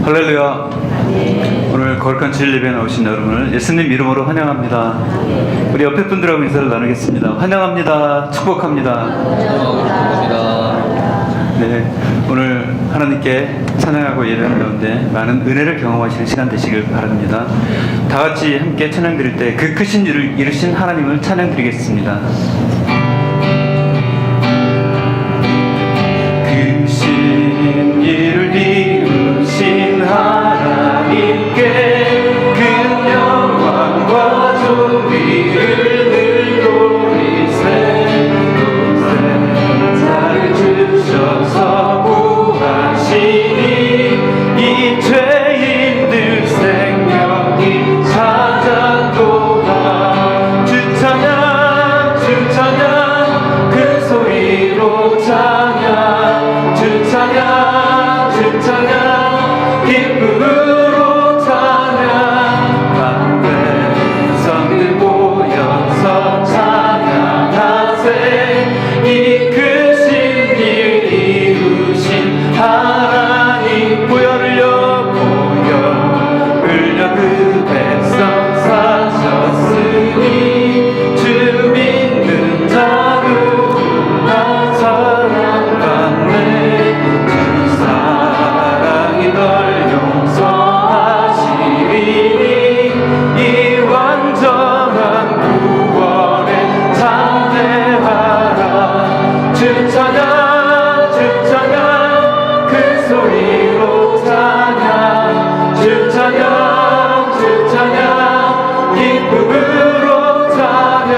할렐루야. 오늘 거룩한 주일 예배에 나오신 여러분을 예수님 이름으로 환영합니다. 우리 옆에 분들하고 인사를 나누겠습니다. 환영합니다. 축복합니다. 네, 오늘 하나님께 찬양하고 예배하는 가운데 많은 은혜를 경험하시는 시간 되시길 바랍니다. 다 같이 함께 찬양 드릴 때 그 크신 일을 이루신 하나님을 찬양 드리겠습니다. 크신 일을 이루신 하나님께 그 영광과 존귀를 늘 돌리세. 자를 주셔서 구하시니 이 죄인들 생명이 찾았도다. 주 찬양 주 찬양 그 소리로 찬양 주 찬양 주 찬양 기쁨으로 찬양 만 백성들 모여서 찬양하세. 이 크신 일 이루신 하나님 보혈을요 보혈을요 그 백성 사셨으니 주 믿는 자는 나 사랑받네. 주 사랑이 널 용서하시리니 이 완전한 구원에 참대하라. 주 찬양 주 찬양 그 소리로 찬양 주 찬양 주 찬양 기쁨으로 찬양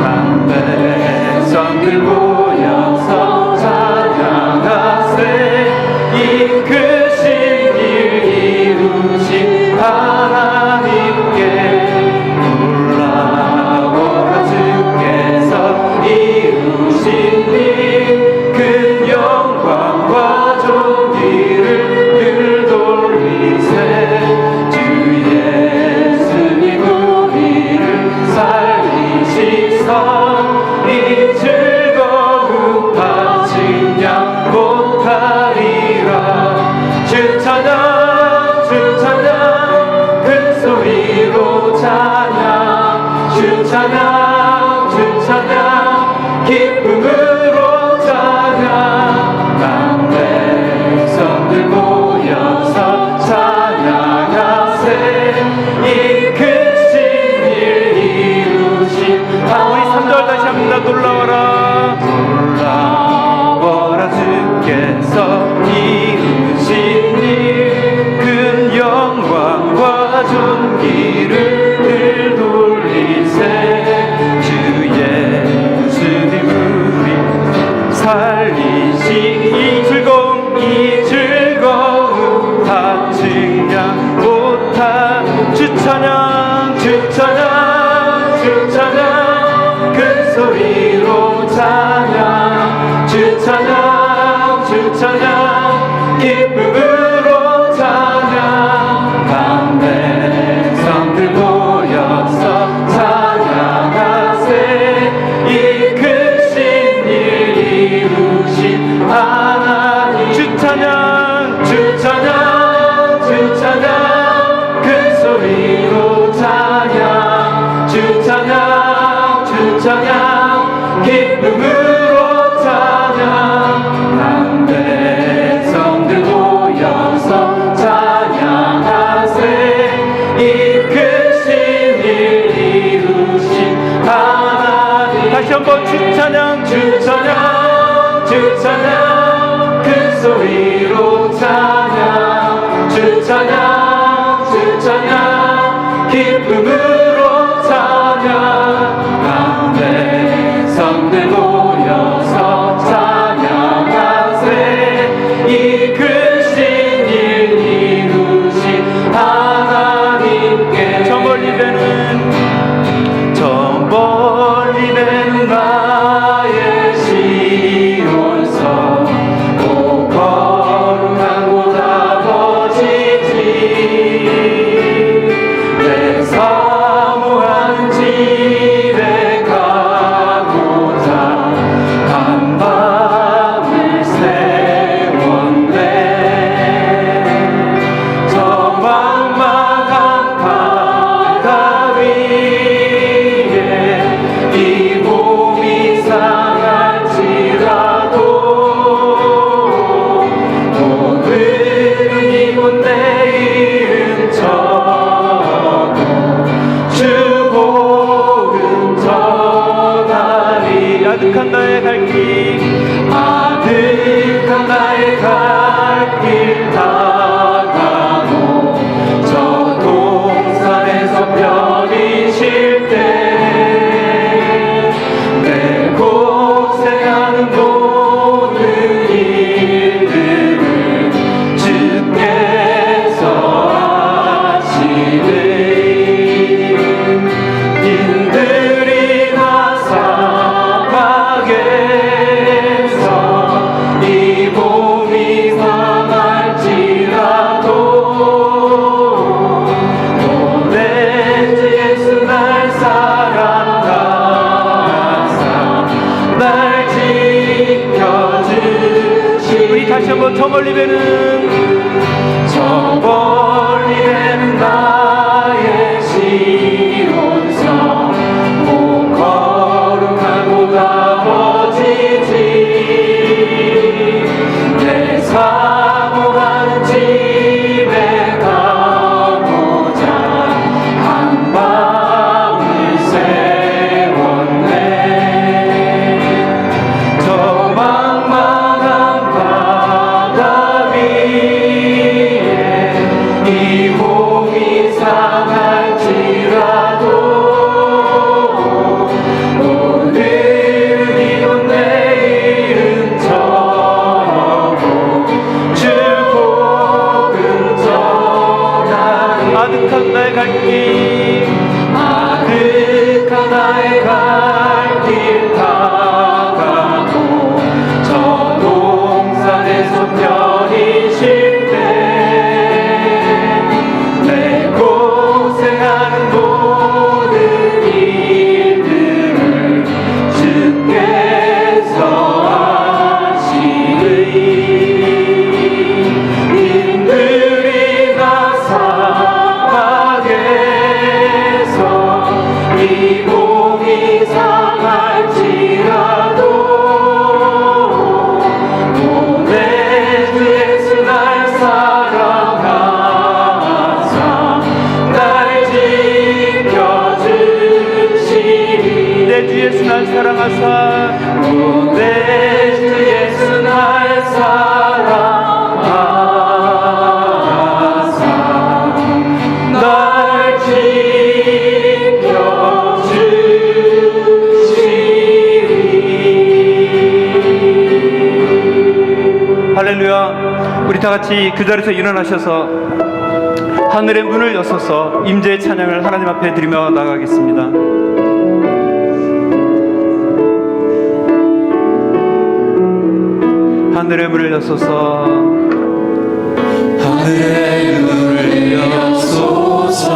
만 백성들 모여서 찬양하세. 이 크신 일 이루신 하나님께 놀라워라. 주께서 이루신 일 큰 영광과 존귀를 늘 돌리세. 주 예수님 우리를 살리시사 이 즐거움 다 증량 못하리라. 주 찬양 주 찬양 큰 소리로 찬양 주 찬양 주 찬양 기쁨으로 찬양 만 백성들 모여서 찬양하세. 이 크신 일 이루신 우리 3절 다시 합니다. 놀라워라 놀라워라. 주께서 이루신 일 큰 영광과 존귀를 늘 돌리세. 주 예수님 우리 살리신 이 즐거움 다 증량 못한 주 찬양 주 찬양 주 찬양 큰 소리로 찬양 주 찬양 주 찬양 기쁨으로 찬양 만 백성들 모여서 찬양하세. 이 크신 일 이루신 하나님 주 찬양 주 찬양 주 찬양 큰 소리로 찬양 주 찬양 주 찬양 기쁨으로 찬양 만 백성들 모여서 찬양하세. 이 크신 일 이루신 하나님 다시 한번 주 찬양 주 찬양 주 찬양 큰 소리로 찬양 주 찬양 주 찬양 기쁨으로 찬양 만 백성들 모여서 찬양하세. 이 크신 일 이루신 하나님께 저 멀리 뵈는 나의 시온성 오 거룩한 곳 아버지지 내 삶 다시 한번 저 멀리 배는 저 멀리 배는 나의 시온성 오 거룩한 곳 아버지지 내 사모하는 집에 가고자 한밤을 세웠네 저 망망한 바다 위에 이 몸이 상할지라도 오늘은 이곳 내일은 저곳 주 복음 전하리 아득한 나의 갈길 아득한 나의 갈 길 다가고 저 동산에서 편히 쉴 때 내 고생하는 모든 일들을 주께서 아시리 님들이 나 사랑해서 이 몸이 상할지라도 오늘 주 예수 날 사랑하사 날 지켜주시리 내 주 예수 날 사랑하사 오늘 주 예수 날 사랑하사 날 지켜주시리 할렐루야. 우리 다 같이 그 자리에서 일어나셔서 하늘의 문을 여서서 임재의 찬양을 하나님 앞에 드리며 나가겠습니다. 하늘의 문을 여서서 하늘의 문을 여소서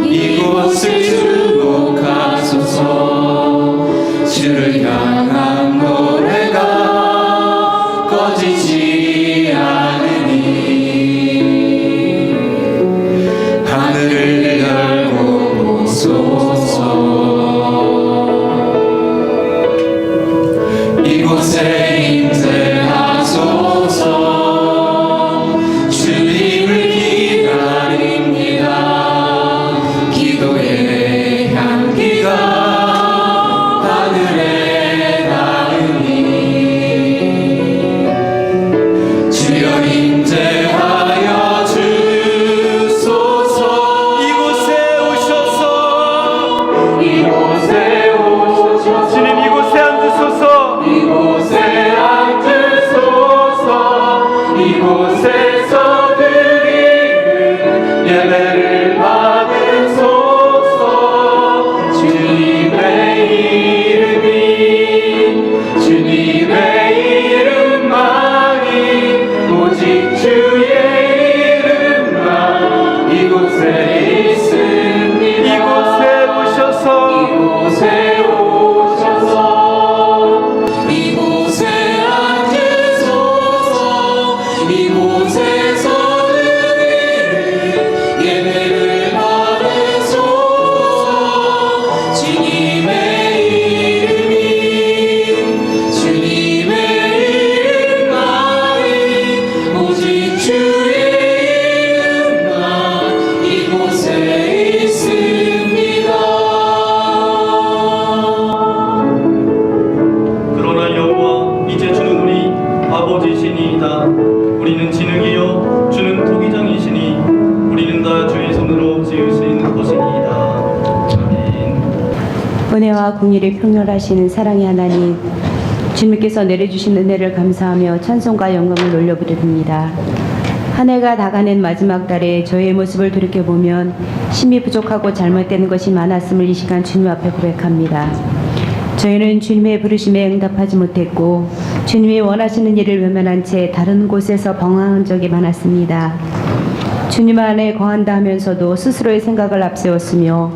이곳을 주목하소서 주를 향한 노래가 꺼지지 않으니 하늘을 열고 보소서 이곳에 임재하소서 주님을 기다립니다 기도의 향기가 하늘에 닿으니 주여 임재하여 주소서 이곳에 오셔서 이곳에 오셔서 주님 이곳에 앉으소서 이곳에 앉으소서 이곳에서 드리는 예배를 받으소서 주님의 이름만이 오직 주의 이름만 이곳에 있습니다 이곳에 오셔서 이곳에 오셔서 이곳에 앉으소서 이곳에서 드리는 예배를 받으소서 주님의 이름만이 오직 주의 이름만 이곳에 있습니다 그러나 여호와 이제 주는 우리 아버지시니이다. 우리는 진흙이요 주는 토기장이시니 우리는 다 주의 손으로 지으신 것이니이다. 아멘. 은혜와 긍휼이 평렬하시는 사랑의 하나님, 주님께서 내려주신 은혜를 감사하며 찬송과 영광을 올려드립니다. 한 해가 다가는 마지막 달에 저의 모습을 돌이켜보면 심히 부족하고 잘못된 것이 많았음을 이 시간 주님 앞에 고백합니다. 저희는 주님의 부르심에 응답하지 못했고 주님이 원하시는 일을 외면한 채 다른 곳에서 방황한 적이 많았습니다. 주님 안에 거한다 하면서도 스스로의 생각을 앞세웠으며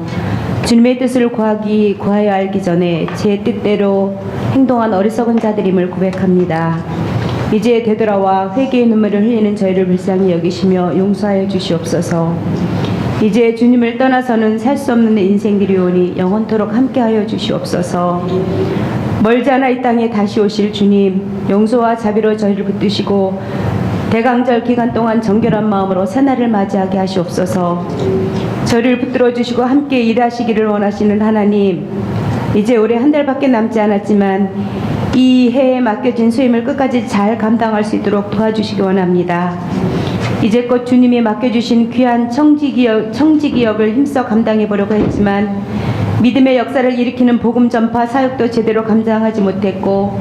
주님의 뜻을 구하여 알기 전에 제 뜻대로 행동한 어리석은 자들임을 고백합니다. 이제 되돌아와 회개의 눈물을 흘리는 저희를 불쌍히 여기시며 용서하여 주시옵소서. 이제 주님을 떠나서는 살 수 없는 인생들이 오니 영원토록 함께하여 주시옵소서. 멀지 않아 이 땅에 다시 오실 주님, 용서와 자비로 저희를 붙드시고 대강절 기간 동안 정결한 마음으로 새날을 맞이하게 하시옵소서. 저희를 붙들어 주시고 함께 일하시기를 원하시는 하나님, 이제 올해 한 달밖에 남지 않았지만 이 해에 맡겨진 수임을 끝까지 잘 감당할 수 있도록 도와주시기 원합니다. 이제껏 주님이 맡겨주신 귀한 청지기역을 힘써 감당해 보려고 했지만 믿음의 역사를 일으키는 복음 전파 사역도 제대로 감당하지 못했고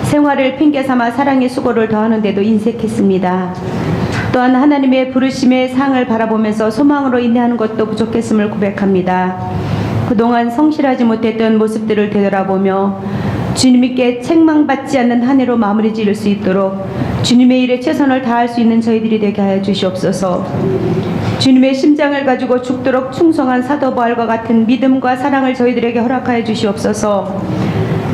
생활을 핑계 삼아 사랑의 수고를 더하는데도 인색했습니다. 또한 하나님의 부르심의 상을 바라보면서 소망으로 인내하는 것도 부족했음을 고백합니다. 그동안 성실하지 못했던 모습들을 되돌아보며 주님께 책망받지 않는 한 해로 마무리 지을 수 있도록 주님의 일에 최선을 다할 수 있는 저희들이 되게 하여 주시옵소서. 주님의 심장을 가지고 죽도록 충성한 사도 바울과 같은 믿음과 사랑을 저희들에게 허락하여 주시옵소서.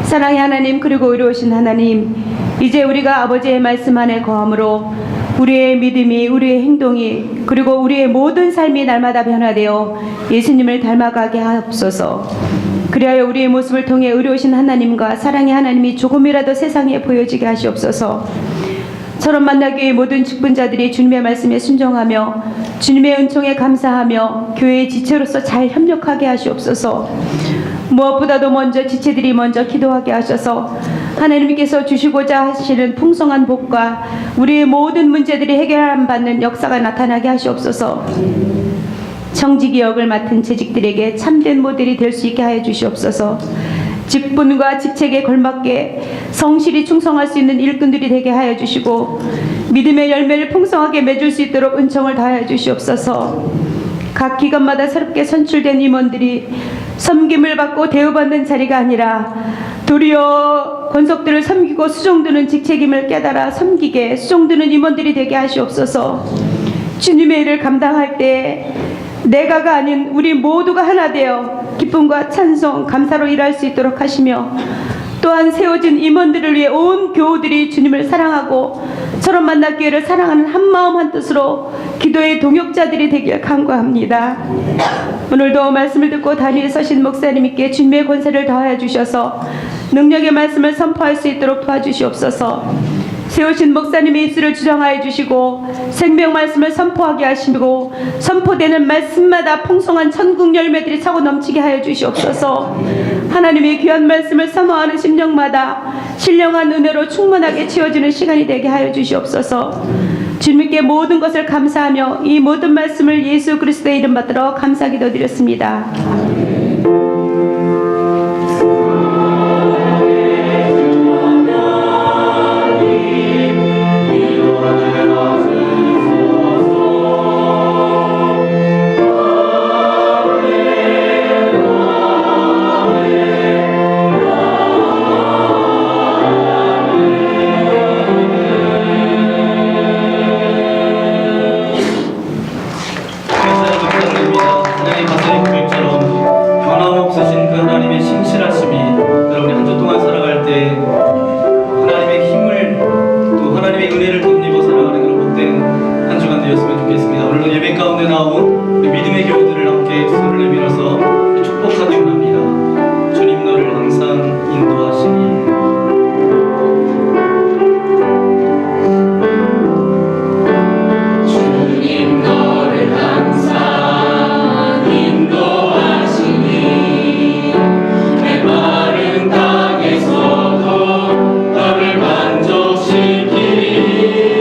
사랑의 하나님, 그리고 의로우신 하나님, 이제 우리가 아버지의 말씀 안에 거함으로 우리의 믿음이, 우리의 행동이, 그리고 우리의 모든 삶이 날마다 변화되어 예수님을 닮아가게 하옵소서. 그리하여 우리의 모습을 통해 의로우신 하나님과 사랑의 하나님이 조금이라도 세상에 보여지게 하시옵소서. 저런 만나기 위해 모든 직분자들이 주님의 말씀에 순종하며 주님의 은총에 감사하며 교회의 지체로서 잘 협력하게 하시옵소서. 무엇보다도 먼저 지체들이 먼저 기도하게 하셔서 하나님께서 주시고자 하시는 풍성한 복과 우리의 모든 문제들이 해결함 받는 역사가 나타나게 하시옵소서. 청지기역을 맡은 재직들에게 참된 모델이 될 수 있게 하여 주시옵소서. 직분과 직책에 걸맞게 성실히 충성할 수 있는 일꾼들이 되게 하여 주시고 믿음의 열매를 풍성하게 맺을 수 있도록 은총을 다하여 주시옵소서. 각 기관마다 새롭게 선출된 임원들이 섬김을 받고 대우받는 자리가 아니라 도리어 권속들을 섬기고 수종드는 직책임을 깨달아 섬기게 수종드는 임원들이 되게 하시옵소서. 주님의 일을 감당할 때 내가가 아닌 우리 모두가 하나 되어 기쁨과 찬송, 감사로 일할 수 있도록 하시며 또한 세워진 임원들을 위해 온 교우들이 주님을 사랑하고 저런 만나기회를 사랑하는 한마음 한뜻으로 기도의 동역자들이 되길 간구합니다. 오늘도 말씀을 듣고 다리에 서신 목사님께 주님의 권세를 더하여 주셔서 능력의 말씀을 선포할 수 있도록 도와주시옵소서. 세우신 목사님의 입술을 주장하여 주시고 생명 말씀을 선포하게 하시고 선포되는 말씀마다 풍성한 천국 열매들이 차고 넘치게 하여 주시옵소서. 하나님의 귀한 말씀을 사모하는 심령마다 신령한 은혜로 충만하게 채워지는 시간이 되게 하여 주시옵소서. 주님께 모든 것을 감사하며 이 모든 말씀을 예수 그리스도의 이름 받들어 감사 기도드렸습니다. 땅에서도 너를 만족시키리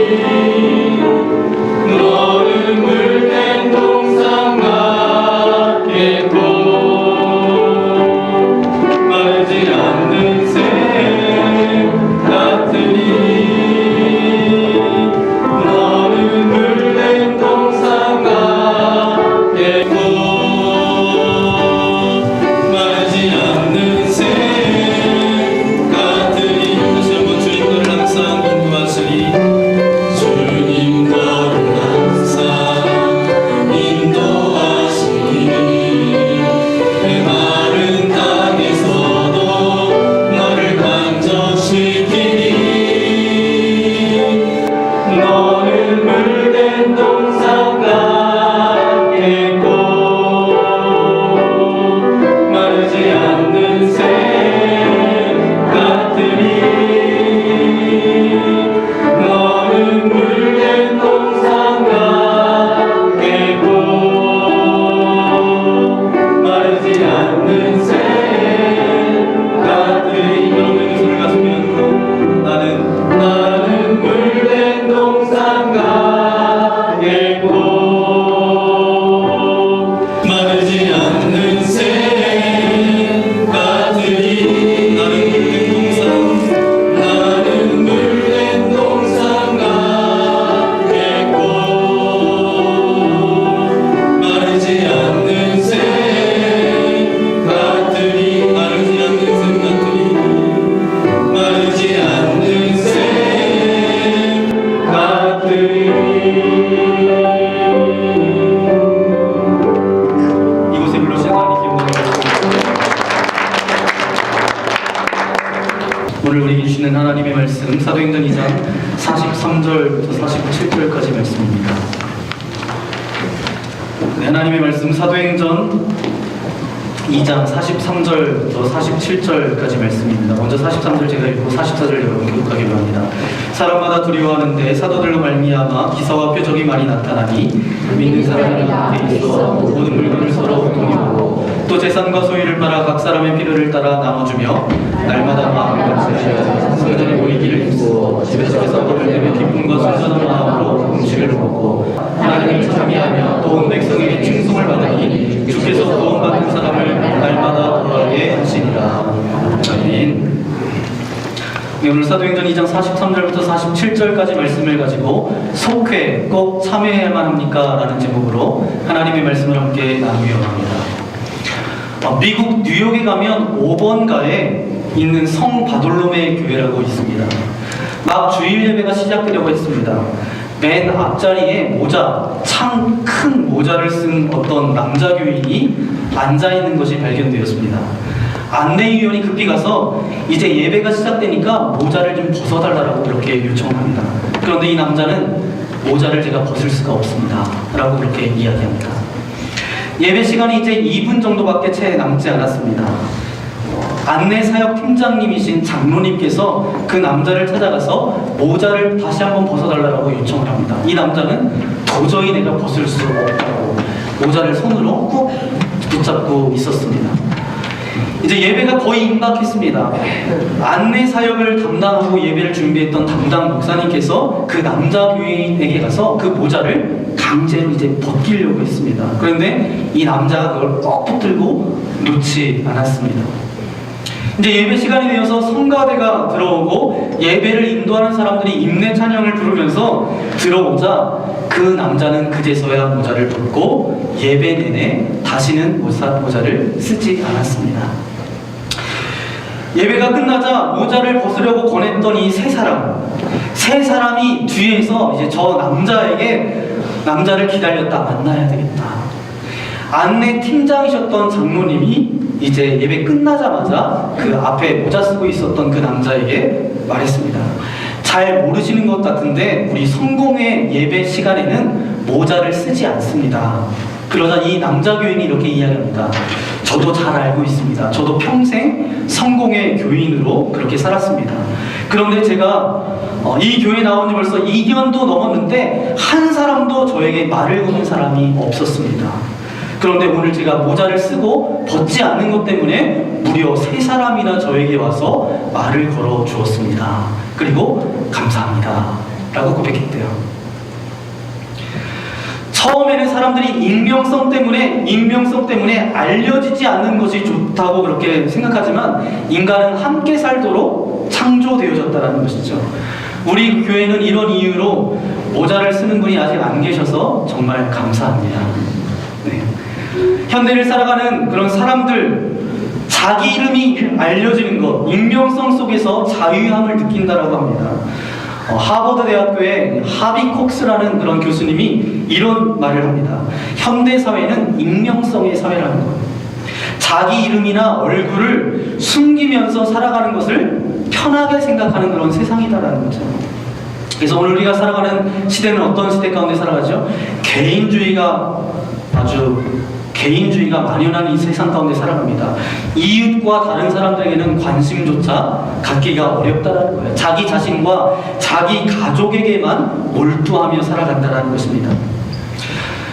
주시는 하나님의 말씀 사도행전 2장 43절부터 47절까지 말씀입니다. 네, 하나님의 말씀 사도행전 2장 43절부터 47절까지 말씀입니다. 먼저 43절 제가 읽고 44절 여러분 교독하기로 합니다. 사람마다 두려워하는데 사도들로 말미암아 기사와 표적이 많이 나타나니 믿는 사람이 가운데 있어 모든 물건을 서로 공유하고 또 재산과 소유를 팔아 각 사람의 필요를 따라 나눠주며 날마다 마음을 같이 성전에 모이기를 힘쓰고 집에서 떡을 내며 기쁨과 순전한 마음으로 음식을 먹고 하나님을 찬미하며 또 온 백성에게 칭송을 받으니 주께서 구원받는 사람을 날마다 돌아오게 하시니라. 아멘. 네, 오늘 사도행전 2장 43절부터 47절까지 말씀을 가지고 속회 꼭 참여해야만 합니까? 라는 제목으로 하나님의 말씀을 함께 나누려 합니다. 미국 뉴욕에 가면 5번가에 있는 성 바돌로메 교회라고 있습니다. 막 주일 예배가 시작되려고 했습니다. 맨 앞자리에 모자, 참 큰 모자를 쓴 어떤 남자 교인이 앉아있는 것이 발견되었습니다. 안내위원이 급히 가서 이제 예배가 시작되니까 모자를 좀 벗어달라고 그렇게 요청합니다. 그런데 이 남자는 모자를 제가 벗을 수가 없습니다 라고 그렇게 이야기합니다. 예배 시간이 이제 2분 정도밖에 채 남지 않았습니다. 안내사역 팀장님이신 장로님께서 그 남자를 찾아가서 모자를 다시 한번 벗어달라고 요청을 합니다. 이 남자는 도저히 내가 벗을 수 없다고 모자를 손으로 꾹 붙잡고 있었습니다. 이제 예배가 거의 임박했습니다. 안내사역을 담당하고 예배를 준비했던 담당 목사님께서 그 남자 교인에게 가서 그 모자를 강제로 이제 벗기려고 했습니다. 그런데 이 남자가 그걸 꼭 붙들고 놓지 않았습니다. 이제 예배 시간이 되어서 성가대가 들어오고 예배를 인도하는 사람들이 임내 찬양을 부르면서 들어오자 그 남자는 그제서야 모자를 벗고 예배 내내 다시는 모자를 쓰지 않았습니다. 예배가 끝나자 모자를 벗으려고 권했던 이 세 사람이 뒤에서 이제 저 남자를 기다렸다 만나야 되겠다. 안내 팀장이셨던 장로님이 이제 예배 끝나자마자 그 앞에 모자 쓰고 있었던 그 남자에게 말했습니다. 잘 모르시는 것 같은데 우리 성공회 예배 시간에는 모자를 쓰지 않습니다. 그러자 이 남자 교인이 이렇게 이야기합니다. 저도 잘 알고 있습니다. 저도 평생 성공회 교인으로 그렇게 살았습니다. 그런데 제가 이 교회 나온 지 벌써 2년도 넘었는데 한 사람도 저에게 말을 거는 사람이 없었습니다. 그런데 오늘 제가 모자를 쓰고 벗지 않는 것 때문에 무려 3사람이나 저에게 와서 말을 걸어 주었습니다. 그리고 감사합니다 라고 고백했대요. 처음에는 사람들이 익명성 때문에 알려지지 않는 것이 좋다고 그렇게 생각하지만 인간은 함께 살도록 창조되어졌다는 것이죠. 우리 교회는 이런 이유로 모자를 쓰는 분이 아직 안 계셔서 정말 감사합니다. 네. 현대를 살아가는 그런 사람들, 자기 이름이 알려지는 것, 익명성 속에서 자유함을 느낀다라고 합니다. 하버드 대학교의 하비 콕스라는 그런 교수님이 이런 말을 합니다. 현대 사회는 익명성의 사회라는 것. 자기 이름이나 얼굴을 숨기면서 살아가는 것을 편하게 생각하는 그런 세상이다라는 거죠. 그래서 오늘 우리가 살아가는 시대는 어떤 시대 가운데 살아가죠? 개인주의가 만연한 이 세상 가운데 살아갑니다. 이웃과 다른 사람들에게는 관심조차 갖기가 어렵다는 거예요. 자기 자신과 자기 가족에게만 몰두하며 살아간다는 것입니다.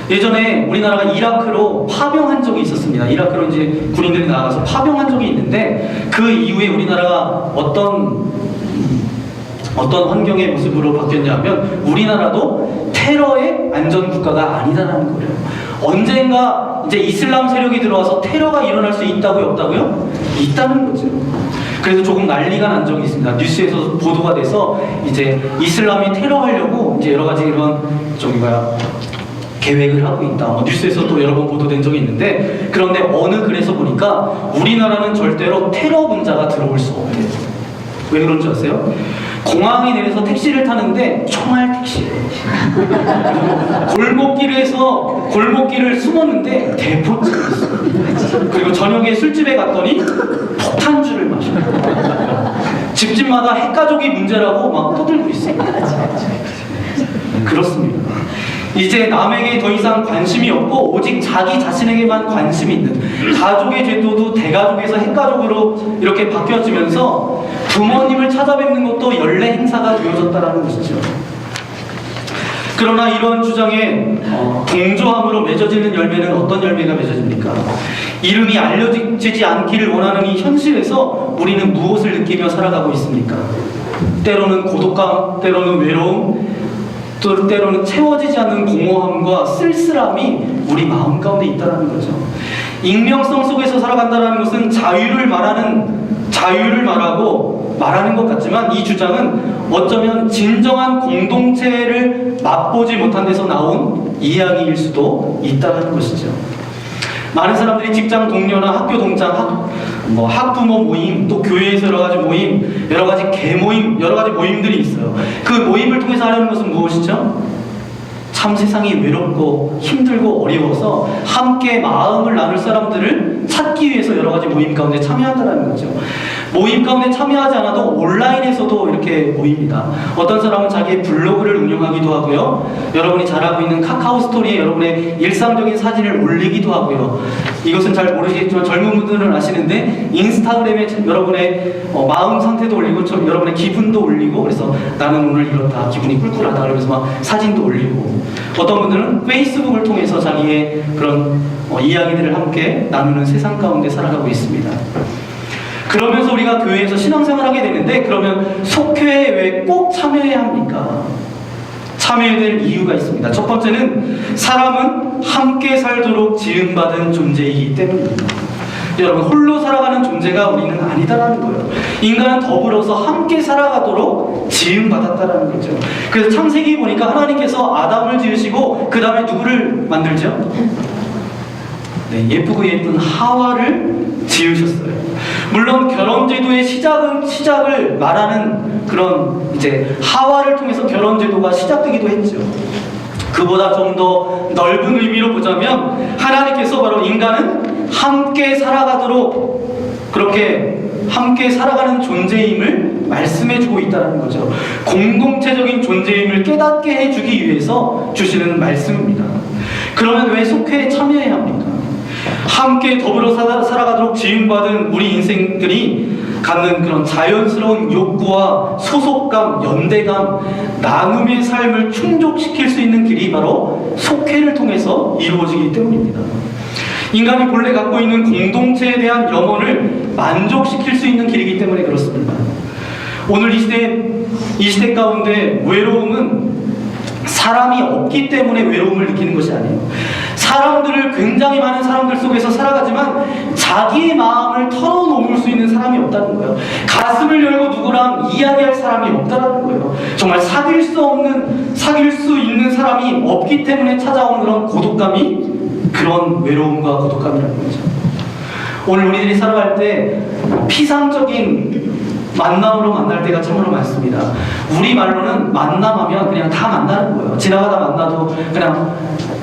예전에 우리나라가 이라크로 파병한 적이 있었습니다. 이라크로 이제 군인들이 나가서 파병한 적이 있는데 그 이후에 우리나라가 어떤 환경의 모습으로 바뀌었냐면 우리나라도 테러의 안전국가가 아니다라는 거예요. 언젠가 이제 이슬람 세력이 들어와서 테러가 일어날 수 있다고요? 없다고요? 있다는 거죠. 그래서 조금 난리가 난 적이 있습니다. 뉴스에서 보도가 돼서 이제 이슬람이 테러하려고 이제 여러 가지 이런 계획을 하고 있다. 뉴스에서 또 여러 번 보도된 적이 있는데 그런데 어느 글에서 보니까 우리나라는 절대로 테러 분자가 들어올 수 없대요. 왜 그런지 아세요? 공항에 내려서 택시를 타는데 총알 택시예요. 골목길을 숨었는데 대포집이 있어요. 그리고 저녁에 술집에 갔더니 폭탄주를 마셔요. 집집마다 핵가족이 문제라고 막 떠들고 있어요. 그렇습니다. 이제 남에게 더 이상 관심이 없고 오직 자기 자신에게만 관심이 있는 가족의 제도도 대가족에서 핵가족으로 이렇게 바뀌어지면서 부모님을 찾아뵙는 것도 연례 행사가 되어졌다는 것이죠. 그러나 이런 주장에 동조함으로 맺어지는 열매는 어떤 열매가 맺어집니까? 이름이 알려지지 않기를 원하는 이 현실에서 우리는 무엇을 느끼며 살아가고 있습니까? 때로는 고독감, 때로는 외로움, 또 때로는 채워지지 않는 공허함과 쓸쓸함이 우리 마음 가운데 있다는 거죠. 익명성 속에서 살아간다는 것은 자유를 말하는 것 같지만 이 주장은 어쩌면 진정한 공동체를 맛보지 못한 데서 나온 이야기일 수도 있다는 것이죠. 많은 사람들이 직장 동료나 학교 동창, 학부모 모임, 또 교회에서 여러 가지 모임, 여러 가지 개모임, 여러 가지 모임들이 있어요. 그 모임을 통해서 하려는 것은 무엇이죠? 참 세상이 외롭고 힘들고 어려워서 함께 마음을 나눌 사람들을 찾기 위해서 여러 가지 모임 가운데 참여한다는 거죠. 모임 가운데 참여하지 않아도 온라인에서도 이렇게 모입니다. 어떤 사람은 자기의 블로그를 운영하기도 하고요. 여러분이 잘하고 있는 카카오 스토리에 여러분의 일상적인 사진을 올리기도 하고요. 이것은 잘 모르시겠지만 젊은 분들은 아시는데 인스타그램에 여러분의 마음 상태도 올리고 여러분의 기분도 올리고 그래서 나는 오늘 이렇다, 기분이 꿀꿀하다 그러면서 막 사진도 올리고 어떤 분들은 페이스북을 통해서 자기의 그런 이야기들을 함께 나누는 세상 가운데 살아가고 있습니다. 그러면서 우리가 교회에서 신앙생활을 하게 되는데 그러면 속회에 왜 꼭 참여해야 합니까? 참여해야 될 이유가 있습니다. 첫 번째는 사람은 함께 살도록 지음받은 존재이기 때문입니다. 여러분, 홀로 살아가는 존재가 우리는 아니다라는 거예요. 인간은 더불어서 함께 살아가도록 지음받았다라는 거죠. 그래서 창세기 보니까 하나님께서 아담을 지으시고 그 다음에 누구를 만들죠? 네, 예쁘고 예쁜 하와를 지으셨어요. 물론 결혼제도의 시작을 말하는 그런 이제 하와를 통해서 결혼제도가 시작되기도 했죠. 그보다 좀 더 넓은 의미로 보자면 하나님께서 바로 인간은 함께 살아가도록 그렇게 함께 살아가는 존재임을 말씀해주고 있다는 거죠. 공동체적인 존재임을 깨닫게 해주기 위해서 주시는 말씀입니다. 그러면 왜 속회에 참여해야 합니까? 함께 더불어 살아가도록 지음받은 우리 인생들이 갖는 그런 자연스러운 욕구와 소속감, 연대감, 나눔의 삶을 충족시킬 수 있는 길이 바로 속회를 통해서 이루어지기 때문입니다. 인간이 본래 갖고 있는 공동체에 대한 염원을 만족시킬 수 있는 길이기 때문에 그렇습니다. 오늘 이 시대 가운데 외로움은 사람이 없기 때문에 외로움을 느끼는 것이 아니에요. 사람들을 굉장히 많은 사람들 속에서 살아가지만 자기의 마음을 털어놓을 수 있는 사람이 없다는 거예요. 가슴을 열고 누구랑 이야기할 사람이 없다는 거예요. 정말 사귈 수 있는 사람이 없기 때문에 찾아오는 그런 고독감이 그런 외로움과 고독감이라는 거죠. 오늘 우리들이 살아갈 때 피상적인 만남으로 만날 때가 참으로 많습니다. 우리 말로는 만남하면 그냥 다 만나는 거예요. 지나가다 만나도 그냥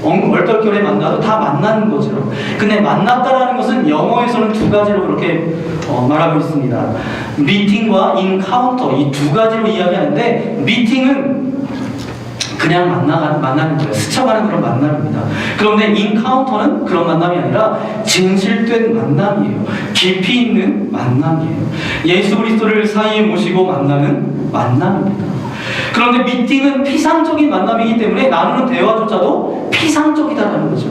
얼떨결에 만나도 다 만나는 거죠. 근데 만났다라는 것은 영어에서는 두 가지로 그렇게 말하고 있습니다. 미팅과 인카운터, 이 두 가지로 이야기하는데 미팅은 그냥 만나는 거예요. 스쳐가는 그런 만남입니다. 그런데 인카운터는 그런 만남이 아니라 진실된 만남이에요. 깊이 있는 만남이에요. 예수 그리스도를 사이에 모시고 만나는 만남입니다. 그런데 미팅은 피상적인 만남이기 때문에 나누는 대화조차도 피상적이다라는 거죠.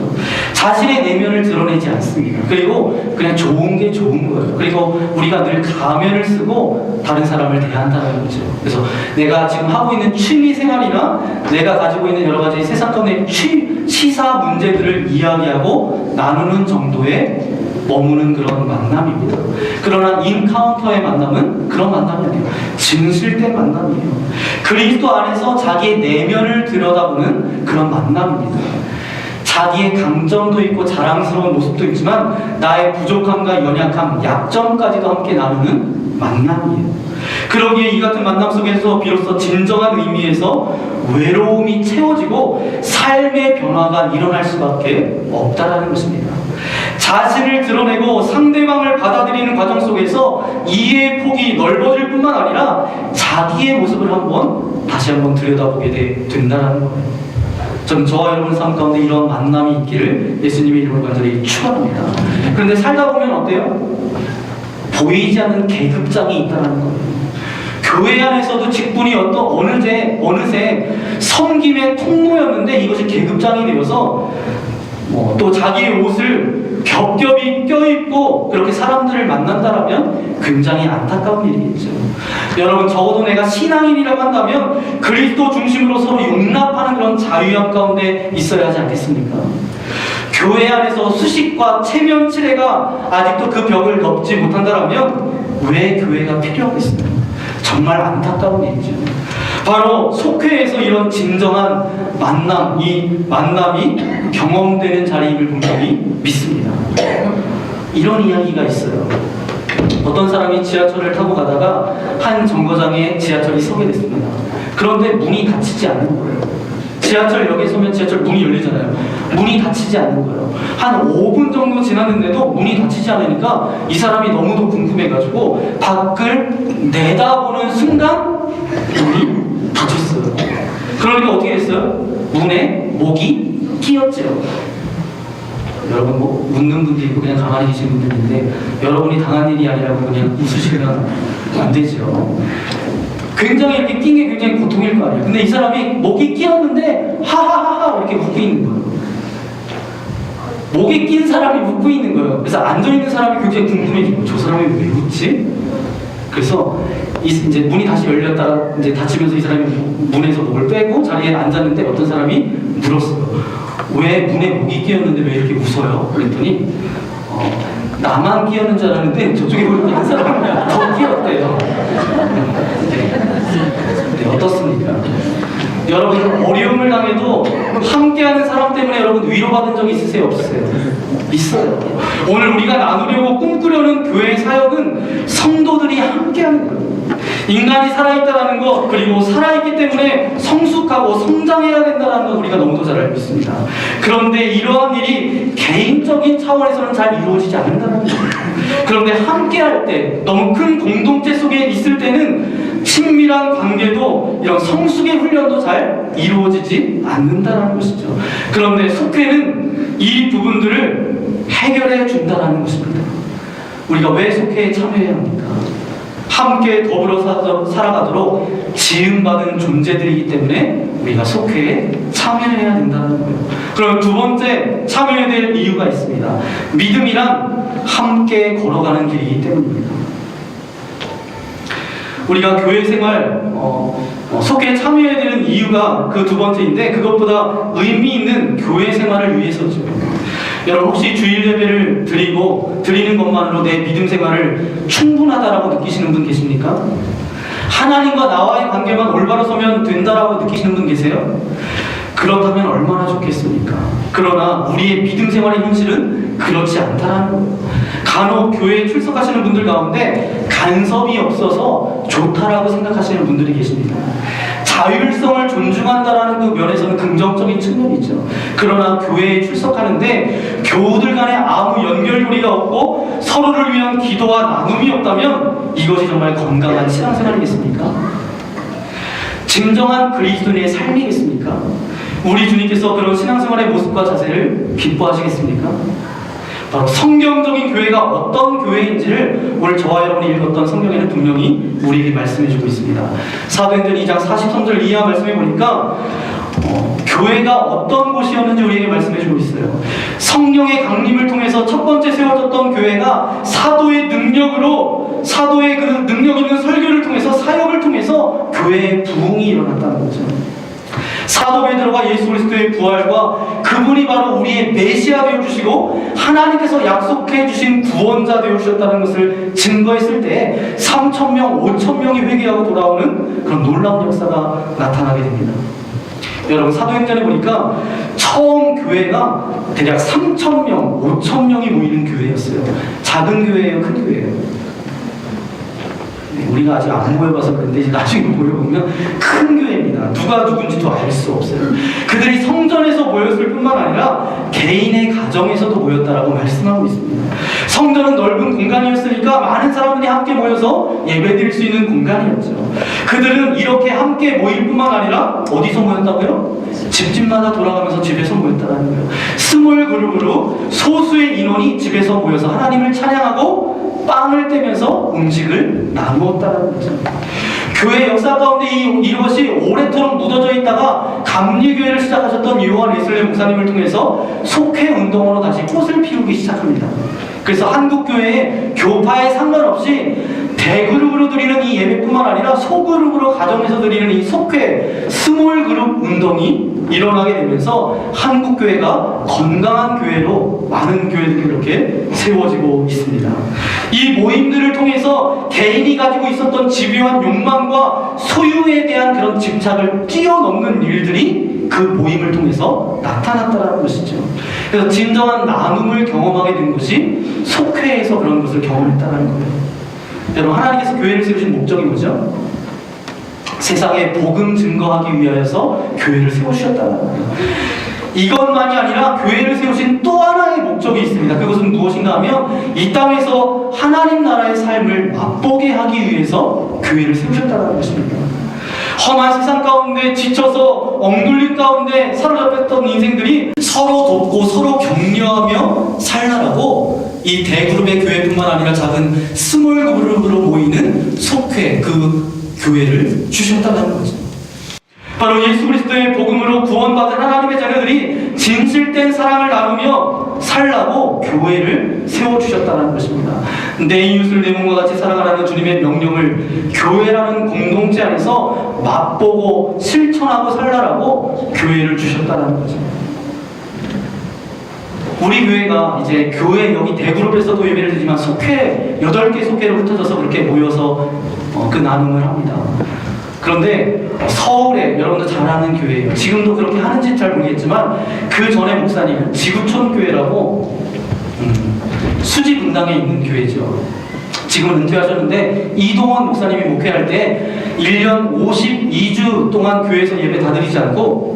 자신의 내면을 드러내지 않습니다. 그리고 그냥 좋은 게 좋은 거예요. 그리고 우리가 늘 가면을 쓰고 다른 사람을 대한다는 거죠. 그래서 내가 지금 하고 있는 취미 생활이나 내가 가지고 있는 여러 가지 세상 가운데 시사 문제들을 이야기하고 나누는 정도의 머무는 그런 만남입니다. 그러나 인카운터의 만남은 그런 만남이 아니에요. 진실된 만남이에요. 그리스도 안에서 자기의 내면을 들여다보는 그런 만남입니다. 자기의 강점도 있고 자랑스러운 모습도 있지만 나의 부족함과 연약함, 약점까지도 함께 나누는 만남이에요. 그러기에 이 같은 만남 속에서 비로소 진정한 의미에서 외로움이 채워지고 삶의 변화가 일어날 수밖에 없다라는 것입니다. 자신을 드러내고 상대방을 받아들이는 과정 속에서 이해의 폭이 넓어질 뿐만 아니라 자기의 모습을 다시 한번 들여다보게 된다는 거예요. 저는 저와 여러분 삶 가운데 이런 만남이 있기를 예수님의 이름으로 간절히 축원합니다. 그런데 살다 보면 어때요? 보이지 않는 계급장이 있다는 거예요. 교회 안에서도 직분이 어느새 섬김의 통로였는데 이것이 계급장이 되어서 또 자기의 옷을 겹겹이 껴입고 그렇게 사람들을 만난다라면 굉장히 안타까운 일이겠죠. 여러분, 적어도 내가 신앙인이라고 한다면 그리스도 중심으로 서로 용납하는 그런 자유함 가운데 있어야 하지 않겠습니까? 교회 안에서 수식과 체면 칠해가 아직도 그 벽을 넘지 못한다라면 왜 교회가 필요하겠습니까? 정말 안타까운 일이죠. 바로 속회에서 이런 진정한 이 만남이 경험되는 자리임을 분명히 믿습니다. 이런 이야기가 있어요. 어떤 사람이 지하철을 타고 가다가 한 정거장에 지하철이 서게 됐습니다. 그런데 문이 닫히지 않는 거예요. 지하철역에 서면 지하철 문이 열리잖아요. 문이 닫히지 않는 거예요. 한 5분 정도 지났는데도 문이 닫히지 않으니까 이 사람이 너무도 궁금해가지고 밖을 내다보는 순간 문이 닫혔어요. 그러니까 어떻게 됐어요? 문에 목이 끼었죠. 여러분, 웃는 분도 있고 그냥 가만히 계시는 분도 있는데 여러분이 당한 일이 아니라고 그냥 웃으시면 안 되죠. 굉장히 이렇게 낀 게 굉장히 고통일 거 아니에요. 근데 이 사람이 목이 끼었는데 하하하하 이렇게 웃고 있는 거예요. 목에 낀 사람이 웃고 있는 거예요. 그래서 앉아있는 사람이 굉장히 궁금해지고 저 사람이 왜 웃지? 그래서 이제 문이 다시 열렸다가 이제 닫히면서 이 사람이 문에서 목을 빼고 자리에 앉았는데 어떤 사람이 물었어요. 왜 문에 목이 끼었는데 왜 이렇게 웃어요? 그랬더니 나만 끼었는 줄 알았는데 저쪽에 보니까 한 사람이 더 끼었대요. 네, 어떻습니까? 여러분, 어려움을 당해도 함께하는 사람 때문에 여러분 위로받은 적 있으세요? 없으세요? 있어요. 오늘 우리가 나누려고 꿈꾸려는 교회 사역은 성도들이 함께하는 거예요. 인간이 살아있다는 것, 그리고 살아있기 때문에 성숙하고 성장해야 된다는 것 우리가 너무도 잘 알고 있습니다. 그런데 이러한 일이 개인적인 차원에서는 잘 이루어지지 않는다는 거예요. 그런데 함께할 때, 너무 큰 공동체 속에 있을 때는 친밀한 관계도 이런 성숙의 훈련도 잘 이루어지지 않는다는 것이죠. 그런데 속회는 이 부분들을 해결해 준다는 것입니다. 우리가 왜 속회에 참여해야 합니까? 함께 더불어 살아가도록 지음받은 존재들이기 때문에 우리가 속회에 참여해야 된다는 거예요. 그럼 두 번째 참여해야 될 이유가 있습니다. 믿음이란 함께 걸어가는 길이기 때문입니다. 우리가 교회 생활, 속회에 참여해야 되는 이유가 그 두 번째인데 그것보다 의미 있는 교회 생활을 위해서죠. 여러분, 혹시 주일 예배를 드리는 것만으로 내 믿음 생활을 충분하다라고 느끼시는 분 계십니까? 하나님과 나와의 관계만 올바로 서면 된다라고 느끼시는 분 계세요? 그렇다면 얼마나 좋겠습니까? 그러나 우리의 믿음 생활의 현실은 그렇지 않다는 거예요. 간혹 교회에 출석하시는 분들 가운데 간섭이 없어서 좋다라고 생각하시는 분들이 계십니다. 자율성을 존중한다라는 그 면에서는 긍정적인 측면이죠. 그러나 교회에 출석하는데 교우들 간에 아무 연결고리가 없고 서로를 위한 기도와 나눔이 없다면 이것이 정말 건강한 신앙생활이겠습니까? 진정한 그리스도인의 삶이겠습니까? 우리 주님께서 그런 신앙생활의 모습과 자세를 기뻐하시겠습니까? 바로 성경적인 교회가 어떤 교회인지를 오늘 저와 여러분이 읽었던 성경에는 분명히 우리에게 말씀해주고 있습니다. 사도행전 2장 43절 이하 말씀해 보니까 교회가 어떤 곳이었는지 우리에게 말씀해주고 있어요. 성령의 강림을 통해서 첫 번째 세워졌던 교회가 사도의 그 능력 있는 설교를 통해서 사역을 통해서 교회의 부흥이 일어났다는 거죠. 사도 베드로가 예수 그리스도의 부활과 그분이 바로 우리의 메시아 되어주시고 하나님께서 약속해 주신 구원자 되어주셨다는 것을 증거했을 때 3,000명, 5,000명이 회개하고 돌아오는 그런 놀라운 역사가 나타나게 됩니다. 여러분, 사도행전에 보니까 처음 교회가 대략 3,000명, 5,000명이 모이는 교회였어요. 작은 교회예요, 큰 교회예요? 우리가 아직 안 모여봐서 그런데 이제 나중에 모여보면 큰 교회입니다. 누가 누군지도 알 수 없어요. 그들이 성전에서 모였을 뿐만 모임뿐만 아니라 개인의 가정에서도 모였다라고 말씀하고 있습니다. 성전은 넓은 공간이었으니까 많은 사람들이 함께 모여서 예배드릴 수 있는 공간이었죠. 그들은 이렇게 함께 모일 뿐만 아니라 어디서 모였다고요? 집집마다 돌아가면서 집에서 모였다는 거예요. 스몰 그룹으로 소수의 인원이 집에서 모여서 하나님을 찬양하고 빵을 떼면서 음식을 나누었다는 거죠. 교회 역사 가운데 이것이 오래도록 묻어져 있다가 감리교회를 시작하셨던 요한 웨슬리 목사님을 통해서 속회 운동으로 다시 꽃을 피우기 시작합니다. 그래서 한국 교회의 교파에 상관없이 대그룹으로 드리는 이 예배뿐만 아니라 소그룹으로 가정에서 드리는 이 속회 스몰 그룹 운동이 일어나게 되면서 한국 교회가 건강한 교회로 많은 교회들이 이렇게 세워지고 있습니다. 이 모임들을 통해서 개인이 가지고 있었던 집요한 욕망과 소유에 대한 그런 집착을 뛰어넘는 일들이 그 모임을 통해서 나타났다는 것이죠. 그래서 진정한 나눔을 경험하게 된 것이 속회에서 그런 것을 경험했다는 거예요. 여러분, 하나님께서 교회를 세우신 목적이 뭐죠? 세상에 복음 증거하기 위하여서 교회를 세우셨다는 거예요. 이것만이 아니라 교회를 세우신 또 하나의 목적이 있습니다. 그것은 무엇인가 하면 이 땅에서 하나님 나라의 삶을 맛보게 하기 위해서 교회를 세우셨다는 것입니다. 험한 세상 가운데 지쳐서 억눌린 가운데 사로잡혔던 인생들이 서로 돕고 서로 격려하며 살라라고 이 대그룹의 교회뿐만 아니라 작은 스몰 그룹으로 모이는 속회, 그 교회를 주셨다는 거죠. 바로 예수 그리스도의 복음으로 구원받은 하나님의 자녀들이 진실된 사랑을 나누며 살라고 교회를 세워주셨다는 것입니다. 내 이웃을 내 몸과 같이 사랑하라는 주님의 명령을 교회라는 공동체 안에서 맛보고 실천하고 살라라고 교회를 주셨다는 거죠. 우리 교회가 이제 교회 여기 대그룹에서도 예배를 드리지만 속회 8개 속회로 흩어져서 그렇게 모여서 그 나눔을 합니다. 그런데 서울에 여러분들 잘 아는 교회예요. 지금도 그렇게 하는지 잘 모르겠지만 그 전에 목사님은 지구촌 교회라고 수지 분당에 있는 교회죠. 지금은 은퇴하셨는데 이동원 목사님이 목회할 때 1년 52주 동안 교회에서 예배 다 드리지 않고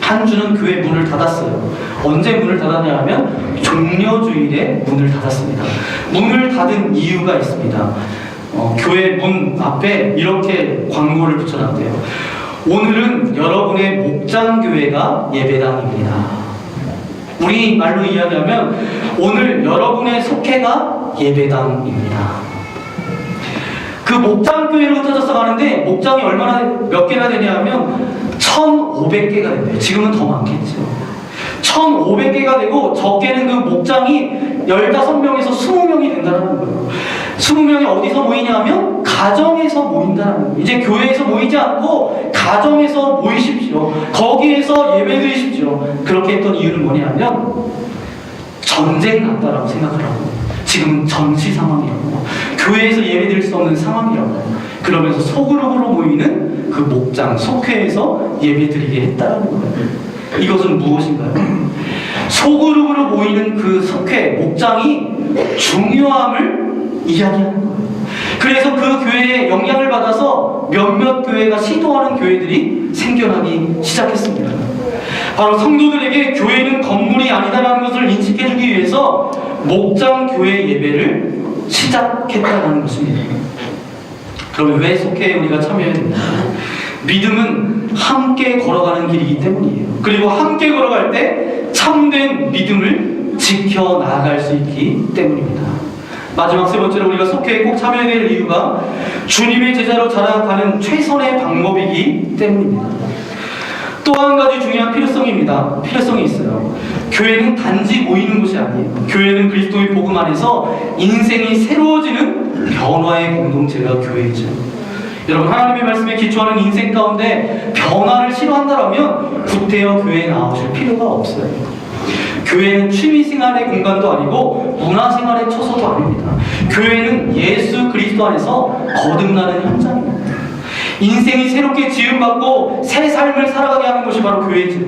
한 주는 교회 문을 닫았어요. 언제 문을 닫았냐 하면 종려주일에 문을 닫았습니다. 문을 닫은 이유가 있습니다. 교회 문 앞에 이렇게 광고를 붙여놨대요. 오늘은 여러분의 목장교회가 예배당입니다. 우리 말로 이야기하면 오늘 여러분의 속회가 예배당입니다. 그 목장교회로 흩어져서 가는데 목장이 몇 개나 되냐 하면 1,500개가 된대요. 지금은 더 많겠죠. 1,500개가 되고 적게는 그 목장이 15명에서 20명이 된다는 거예요. 20명이 어디서 모이냐 하면 가정에서 모인다는 거예요. 이제 교회에서 모이지 않고 가정에서 모이십시오. 거기에서 예배 드리십시오. 그렇게 했던 이유는 뭐냐면 전쟁 났다라고 생각하라고. 지금은 정치 상황이라고. 교회에서 예배 드릴 수 없는 상황이라고. 그러면서 소그룹으로 모이는 그 목장, 속회에서 예배 드리게 했다는 거예요. 이것은 무엇인가요? 소그룹으로 모이는 그 속회, 목장이 중요함을 이야기하는 거예요. 그래서 그 교회에 영향을 받아서 몇몇 교회가 시도하는 교회들이 생겨나기 시작했습니다. 바로 성도들에게 교회는 건물이 아니다라는 것을 인식해주기 위해서 목장 교회 예배를 시작했다는 것입니다. 그러면 왜 속회에 우리가 참여해야 됩니까? 믿음은 함께 걸어가는 길이기 때문이에요. 그리고 함께 걸어갈 때 참된 믿음을 지켜나갈 수 있기 때문입니다. 마지막 세 번째로 우리가 속회에 꼭 참여해야 될 이유가 주님의 제자로 자라가는 최선의 방법이기 때문입니다. 또 한 가지 중요한 필요성이 있어요. 교회는 단지 모이는 곳이 아니에요. 교회는 그리스도의 복음 안에서 인생이 새로워지는 변화의 공동체가 교회이죠. 여러분, 하나님의 말씀에 기초하는 인생 가운데 변화를 싫어한다면 구태여 교회에 나오실 필요가 없어요. 교회는 취미생활의 공간도 아니고 문화생활의 처소도 아닙니다. 교회는 예수 그리스도 안에서 거듭나는 현장입니다. 인생이 새롭게 지음받고 새 삶을 살아가게 하는 것이 바로 교회죠.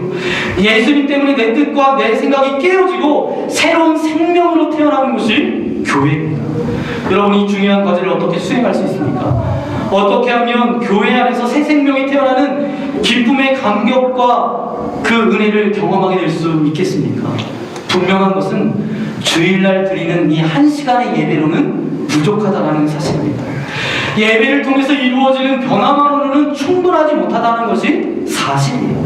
예수님 때문에 내 뜻과 내 생각이 깨어지고 새로운 생명으로 태어나는 것이 교회입니다. 여러분, 이 중요한 과제를 어떻게 수행할 수 있습니까? 어떻게 하면 교회 안에서 새 생명이 태어나는 기쁨의 감격과 그 은혜를 경험하게 될 수 있겠습니까? 분명한 것은 주일날 드리는 이 1시간의 예배로는 부족하다는 사실입니다. 예배를 통해서 이루어지는 변화만으로는 충분하지 못하다는 것이 사실이에요.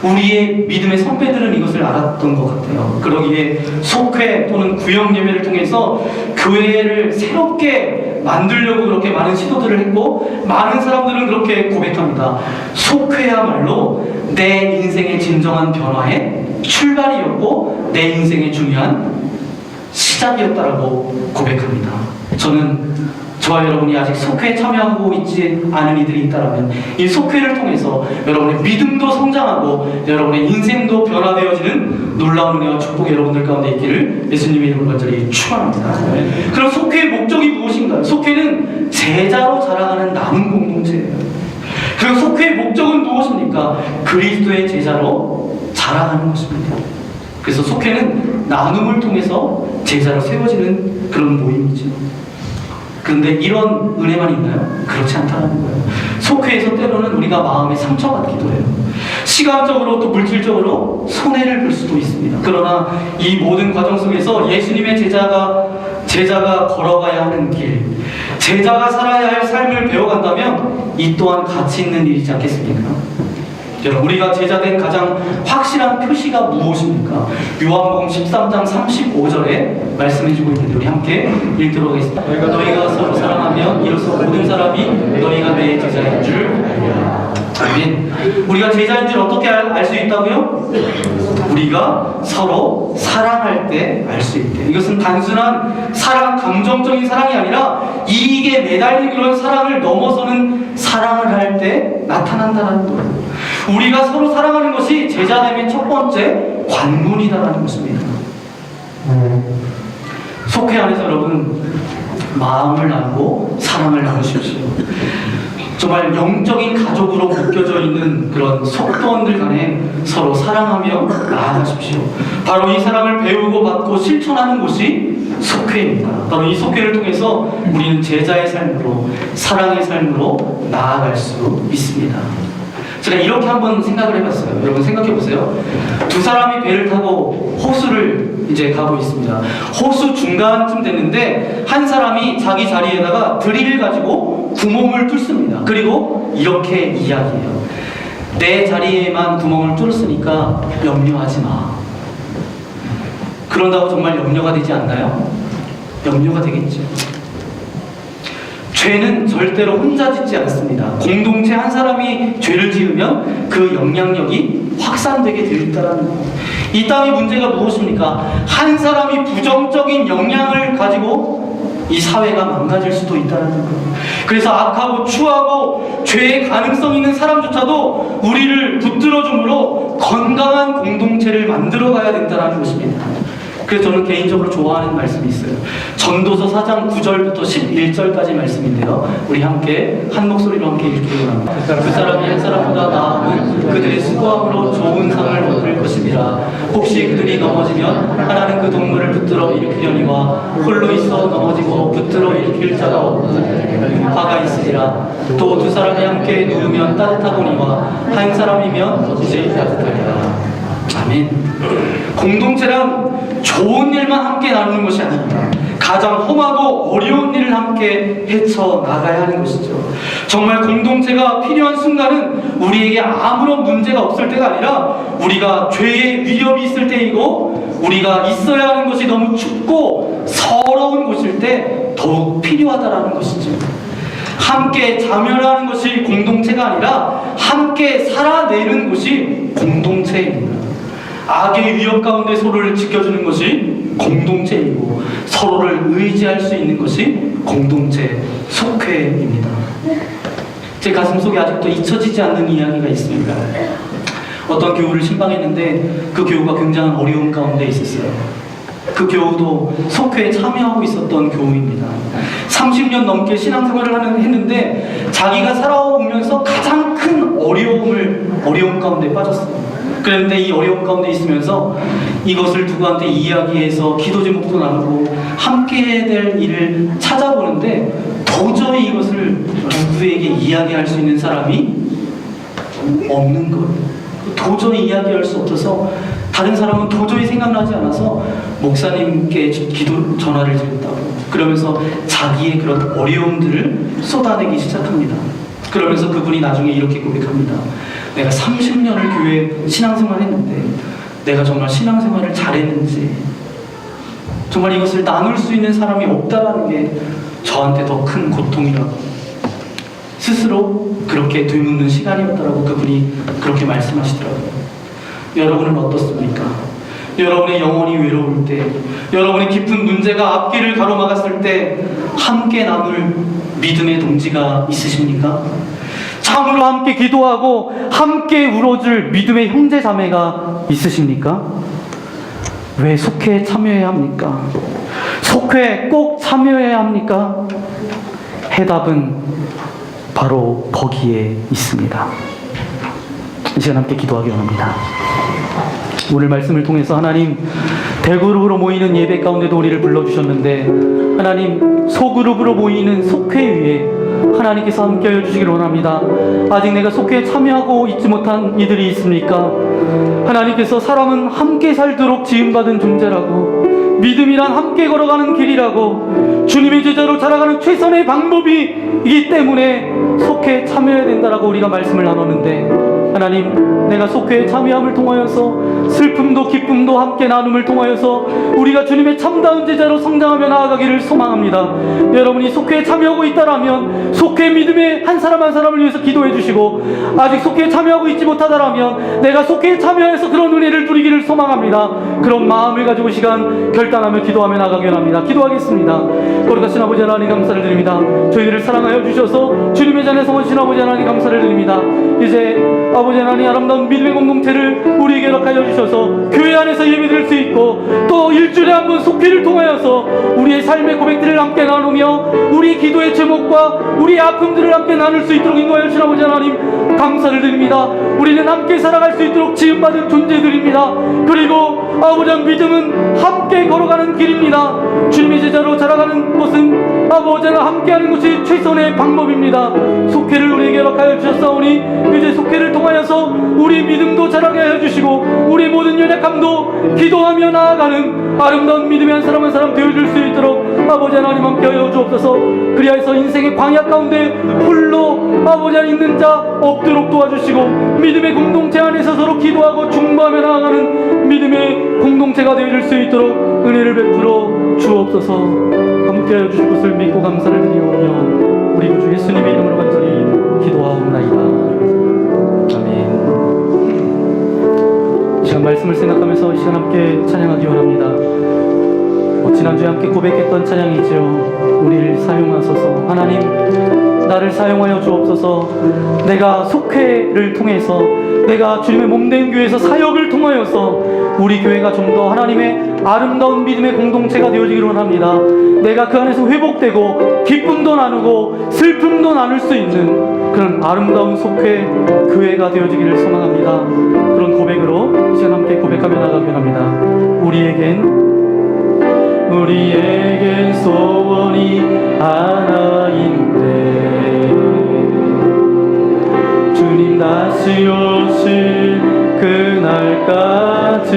우리의 믿음의 선배들은 이것을 알았던 것 같아요. 그러기에 속회 또는 구역 예배를 통해서 교회를 새롭게 만들려고 그렇게 많은 시도들을 했고, 많은 사람들은 그렇게 고백합니다. 속회야말로 내 인생의 진정한 변화의 출발이었고 내 인생의 중요한 시작이었다라고 고백합니다. 저는 저와 여러분이 아직 속회에 참여하고 있지 않은 이들이 있다면 이 속회를 통해서 여러분의 믿음도 성장하고 여러분의 인생도 변화되어지는 놀라운 은혜와 축복이 여러분들 가운데 있기를 예수님의 이름으로 간절히 축원합니다. 그럼 속회의 목적이 무엇인가요? 속회는 제자로 자라가는 남은 공동체예요. 그럼 속회의 목적은 무엇입니까? 그리스도의 제자로 자라가는 것입니다. 그래서 속회는 나눔을 통해서 제자로 세워지는 그런 모임이죠. 그런데 이런 은혜만 있나요? 그렇지 않다는 거예요. 속회에서 때로는 우리가 마음에 상처받기도 해요. 시간적으로 또 물질적으로 손해를 볼 수도 있습니다. 그러나 이 모든 과정 속에서 예수님의 제자가 걸어가야 하는 길, 제자가 살아야 할 삶을 배워간다면 이 또한 가치 있는 일이지 않겠습니까? 여러분, 우리가 제자된 가장 확실한 표시가 무엇입니까? 요한복음 13장 35절에 말씀해주고 있는데 우리 함께 읽도록 하겠습니다. 너희가 서로 사랑하면 이로써 모든 사람이 너희가 내 제자인 줄 알리라. 아멘. 우리가 제자인 줄 어떻게 알 수 있다고요? 우리가 서로 사랑할 때 알 수 있대. 이것은 단순한 사랑, 감정적인 사랑이 아니라 이익에 매달린 그런 사랑을 넘어서는 사랑을 할 때 나타난다는 거예요. 우리가 서로 사랑하는 것이 제자됨의 첫 번째 관문이다라는 것입니다. 속회 안에서 여러분 마음을 나누고 사랑을 나누십시오. 정말 영적인 가족으로 묶여져 있는 그런 속도원들 간에 서로 사랑하며 나아가십시오. 바로 이 사랑을 배우고 받고 실천하는 곳이 속회입니다. 바로 이 속회를 통해서 우리는 제자의 삶으로, 사랑의 삶으로 나아갈 수 있습니다. 제가 이렇게 한번 생각을 해봤어요. 여러분 생각해 보세요. 두 사람이 배를 타고 호수를 이제 가고 있습니다. 호수 중간쯤 됐는데 한 사람이 자기 자리에다가 드릴을 가지고 구멍을 뚫습니다. 그리고 이렇게 이야기해요. 내 자리에만 구멍을 뚫었으니까 염려하지 마. 그런다고 정말 염려가 되지 않나요? 염려가 되겠죠. 죄는 절대로 혼자 짓지 않습니다. 공동체 한 사람이 죄를 지으면 그 영향력이 확산되게 되어 있다는 것. 이 땅의 문제가 무엇입니까? 한 사람이 부정적인 영향을 가지고 이 사회가 망가질 수도 있다는 것. 그래서 악하고 추하고 죄의 가능성 있는 사람조차도 우리를 붙들어줌으로 건강한 공동체를 만들어 가야 된다는 것입니다. 그래서 저는 개인적으로 좋아하는 말씀이 있어요. 전도서 4장 9절부터 11절까지 말씀인데요. 우리 함께 한 목소리로 함께 읽기로 합니다. 그 사람이 한 사람보다 나음은 그들의 수고함으로 좋은 상을 얻을 것입니다. 혹시 그들이 넘어지면 하나는 그 동물을 붙들어 일으키려니와 홀로 있어 넘어지고 붙들어 일으킬 자가 없는 화가 있으리라. 또 두 사람이 함께 누우면 따뜻하거니와 한 사람이면 어찌 따뜻하리라. 아멘. 공동체란 좋은 일만 함께 나누는 것이 아닙니다. 가장 험하고 어려운 일을 함께 헤쳐나가야 하는 것이죠. 정말 공동체가 필요한 순간은 우리에게 아무런 문제가 없을 때가 아니라 우리가 죄의 위협이 있을 때이고 우리가 있어야 하는 것이 너무 춥고 서러운 곳일 때 더욱 필요하다라는 것이죠. 함께 자멸하는 것이 공동체가 아니라 함께 살아내는 것이 공동체입니다. 악의 위협 가운데 서로를 지켜주는 것이 공동체이고 서로를 의지할 수 있는 것이 공동체, 속회입니다. 제 가슴속에 아직도 잊혀지지 않는 이야기가 있습니다. 어떤 교우를 신방했는데 그 교우가 굉장한 어려움 가운데 있었어요. 그 교우도 속회에 참여하고 있었던 교우입니다. 30년 넘게 신앙생활을 했는데 자기가 살아오면서 가장 큰 어려움 가운데 빠졌어요. 그런데 이 어려움 가운데 있으면서 이것을 누구한테 이야기해서 기도 제목도 나누고 함께 해야 될 일을 찾아보는데 도저히 이것을 누구에게 이야기할 수 있는 사람이 없는 거예요. 도저히 이야기할 수 없어서 다른 사람은 도저히 생각나지 않아서 목사님께 기도 전화를 드렸다고 그러면서 자기의 그런 어려움들을 쏟아내기 시작합니다. 그러면서 그분이 나중에 이렇게 고백합니다. 내가 30년을 교회 신앙생활 했는데 내가 정말 신앙생활을 잘했는지 정말 이것을 나눌 수 있는 사람이 없다라는 게 저한테 더 큰 고통이라고 스스로 그렇게 되묻는 시간이었다라고 그분이 그렇게 말씀하시더라고요. 여러분은 어떻습니까? 여러분의 영혼이 외로울 때, 여러분의 깊은 문제가 앞길을 가로막았을 때 함께 나눌 믿음의 동지가 있으십니까? 참으로 함께 기도하고 함께 울어줄 믿음의 형제 자매가 있으십니까? 왜 속회에 참여해야 합니까? 속회에 꼭 참여해야 합니까? 해답은 바로 거기에 있습니다. 이 시간 함께 기도하기 원합니다. 오늘 말씀을 통해서 하나님 대그룹으로 모이는 예배 가운데도 우리를 불러주셨는데 하나님 소그룹으로 모이는 속회 위에 하나님께서 함께하여 주시기를 원합니다. 아직 내가 속회에 참여하고 있지 못한 이들이 있습니까? 하나님께서 사람은 함께 살도록 지음받은 존재라고 믿음이란 함께 걸어가는 길이라고 주님의 제자로 자라가는 최선의 방법이기 때문에 속회에 참여해야 된다라고 우리가 말씀을 나눴는데 하나님 내가 속회에 참여함을 통하여서 슬픔도 기쁨도 함께 나눔을 통하여서 우리가 주님의 참다운 제자로 성장하며 나아가기를 소망합니다. 여러분이 속회에 참여하고 있다라면 속회 믿음의 한 사람 한 사람을 위해서 기도해 주시고 아직 속회에 참여하고 있지 못하다라면 내가 속회에 참여해서 그런 은혜를 누리기를 소망합니다. 그런 마음을 가지고 시간 결단하며 기도하며 나가기 원합니다. 기도하겠습니다. 거룩하신 아버지 하나님 감사를 드립니다. 저희들을 사랑하여 주셔서 주님의 잔에 성원신 아버지 하나님 감사를 드립니다. 이제 아버지 하나님 아름다운 믿음의 공동체를 우리에게 허락하여 주셔서 교회 안에서 예배드릴 수 있고 또 일주일에 한 번 속회를 통하여서 우리의 삶의 고백들을 함께 나누며 우리 기도의 제목과 우리의 아픔들을 함께 나눌 수 있도록 인도하여 주신 아버지 하나님 감사를 드립니다. 우리는 함께 살아갈 수 있도록 지음받은 존재들입니다. 그리고 아버지 믿음은 함께 걸어가는 길입니다. 주님의 제자로 자라가는 것은 아버지와 함께하는 것이 최선의 방법입니다. 속회를 우리에게 허락하여 주셨사오니 이제 속회를 통하여서 우리 믿음도 자라게 하여 주시고 우리 모든 연약함도 기도하며 나아가는 아름다운 믿음의 한 사람 한 사람 되어줄 수 있도록 아버지 하나님 함께하여 주옵소서. 그리하여서 인생의 광야 가운데 홀로 아버지 하나님 있는 자 없도록 도와주시고 믿음의 공동체 안에서 서로 기도하고 중보하며 나아가는 믿음의 공동체가 되어줄 수 있도록 은혜를 베풀어 주옵소서. 함께하여 주실 것을 믿고 감사를 드리오며 우리 구주 예수님의 이름으로 간절히 기도하옵나이다. 아멘. 이 시간 말씀을 생각하면서 이 시간 함께 찬양하기 원합니다. 지난주에 함께 고백했던 찬양이지요. 우리를 사용하소서. 하나님 나를 사용하여 주옵소서. 내가 속회를 통해서 내가 주님의 몸된 교회에서 사역을 통하여서 우리 교회가 좀 더 하나님의 아름다운 믿음의 공동체가 되어지기를 원합니다. 내가 그 안에서 회복되고 기쁨도 나누고 슬픔도 나눌 수 있는 그런 아름다운 속회 교회가 되어지기를 소망합니다. 그런 고백으로 이 시간 함께 고백하며 나가기 원합니다. 우리에겐 소원이 하나인데 주님 다시 오실 그날까지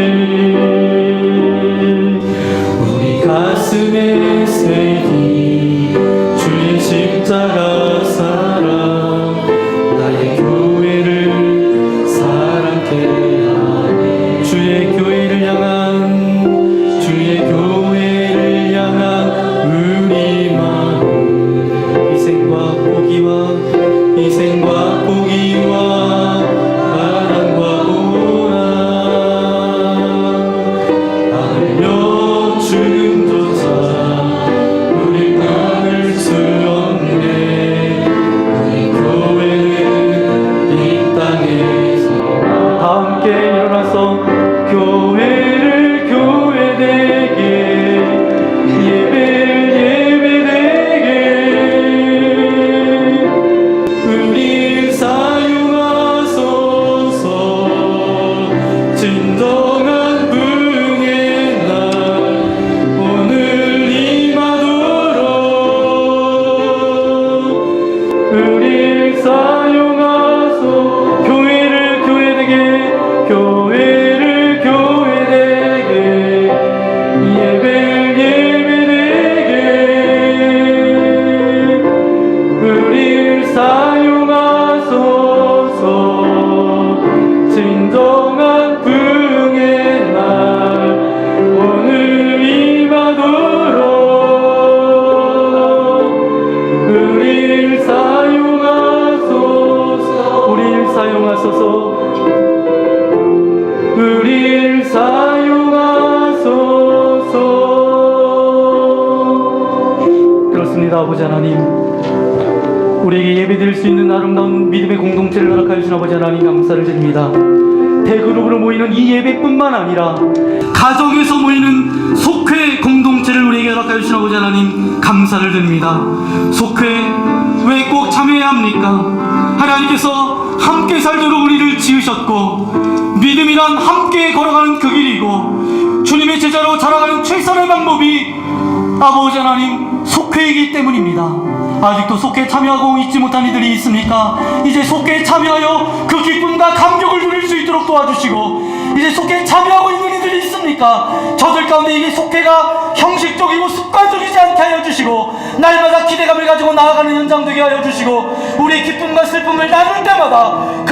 우리 가슴에 새긴 주의 십자가 사랑 나의 교회를 사랑케 하네. 주의 교회를 향한 우리 마음 희생과 포기와 바람과 아버지 하나님, 우리에게 예배드릴 수 있는 아름다운 믿음의 공동체를 허락하여 주신 아버지 하나님 감사를 드립니다. 대그룹으로 모이는 이 예배뿐만 아니라 가정에서 모이는 속회 공동체를 우리에게 허락하여 주신 아버지 하나님 감사를 드립니다. 속회 왜 꼭 참여해야 합니까? 하나님께서 함께 살도록 우리를 지으셨고 믿음이란 함께 걸어가는 그 길이고 주님의 제자로 자라가는 최선의 방법이 아버지 하나님 속회이기 때문입니다. 아직도 속회에 참여하고 있지 못한 이들이 있습니까? 이제 속회에 참여하여 그 기쁨과 감격을 누릴 수 있도록 도와주시고, 이제 속회에 참여하고 있는 이들이 있습니까? 저들 가운데 이게 속회가 형식적이고 습관적이지 않게 하여 주시고 날마다 기대감을 가지고 나아가는 현장 되게 하여 주시고, 우리의 기쁨과 슬픔을 나눌 때마다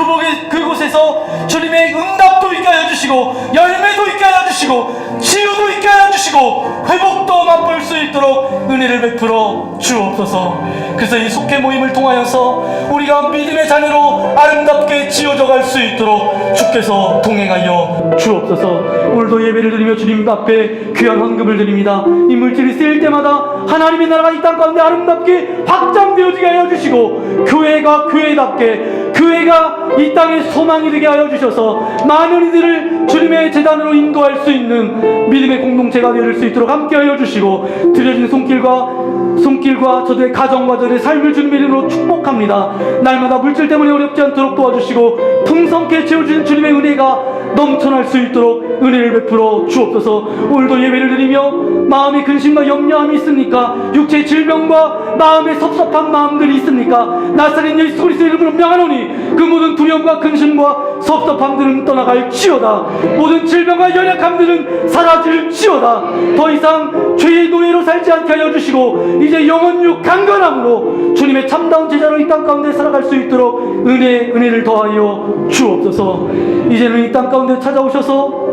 그곳에서 주님의 응답도 있게 하여 주시고 열매도 있게 하여 주시고 치유도 있게 하여 주시고 회복도 맛볼 수 있도록 은혜를 베풀어 주옵소서. 그래서 이 속회 모임을 통하여서 우리가 믿음의 자녀로 아름답게 지어져 갈 수 있도록 주께서 동행하여 주옵소서. 오늘도 예배를 드리며 주님 앞에 귀한 헌금을 드립니다. 이 물질이 쓰일 때마다 하나님의 나라가 이 땅 가운데 아름답게 확장되어지게 하여 주시고, 교회가 교회답게, 교회가 이 땅의 소망이 되게 하여 주셔서 많은 이들을 주님의 재단으로 인도할 수 있는 믿음의 공동체가 되어질 수 있도록 함께 하여 주시고, 드려진 손길과 저들의 가정과 저들의 삶을 주님의 이름으로 축복합니다. 날마다 물질 때문에 어렵지 않도록 도와주시고 풍성케 채워주신 주님의 은혜가 넘쳐날 수 있도록 은혜를 베풀어 주옵소서. 오늘도 예배를 드리며 마음의 근심과 염려함이 있습니까? 육체의 질병과 마음의 섭섭한 마음들이 있습니까? 나사렛 예수 그리스도의 이름으로 명하노니 그 모든 두려움과 근심과 섭섭함들은 떠나갈지어다. 모든 질병과 연약함들은 사라질지어다. 더 이상 죄의 노예로 살지 않게 하여 주시고 이제 영혼육 강건함으로 주님의 참다운 제자로 이 땅 가운데 살아갈 수 있도록 은혜를 더하여 주옵소서. 이제는 이 땅 가운데 찾아오셔서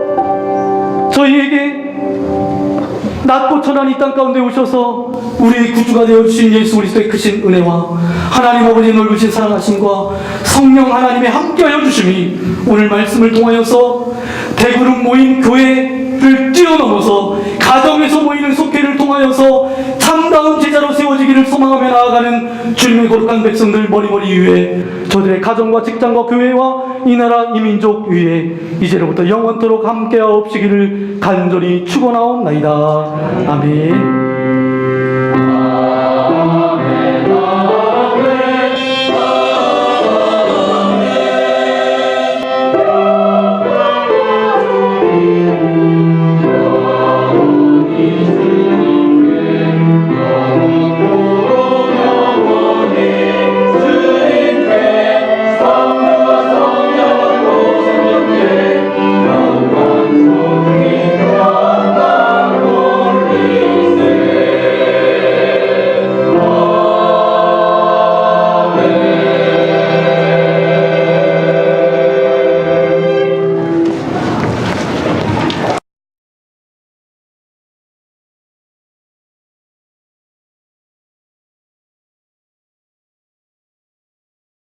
저희에게 낮고 천한 이 땅 가운데 오셔서 우리의 구주가 되어주신 예수 그리스도의 크신 은혜와 하나님 아버지의 넓으신 사랑하심과 성령 하나님의 함께하여 주심이 오늘 말씀을 통하여서 대그룹 모인 교회를 뛰어넘어서 가정에서 모이는 속회를 통하여서 참다운 제자로 세워지기를 소망하며 나아가는 주님의 거룩한 백성들 머리머리 위에, 저들의 가정과 직장과 교회와 이 나라 이 민족 위에 이제로부터 영원토록 함께하옵시기를 간절히 축원하옵나이다. 아멘.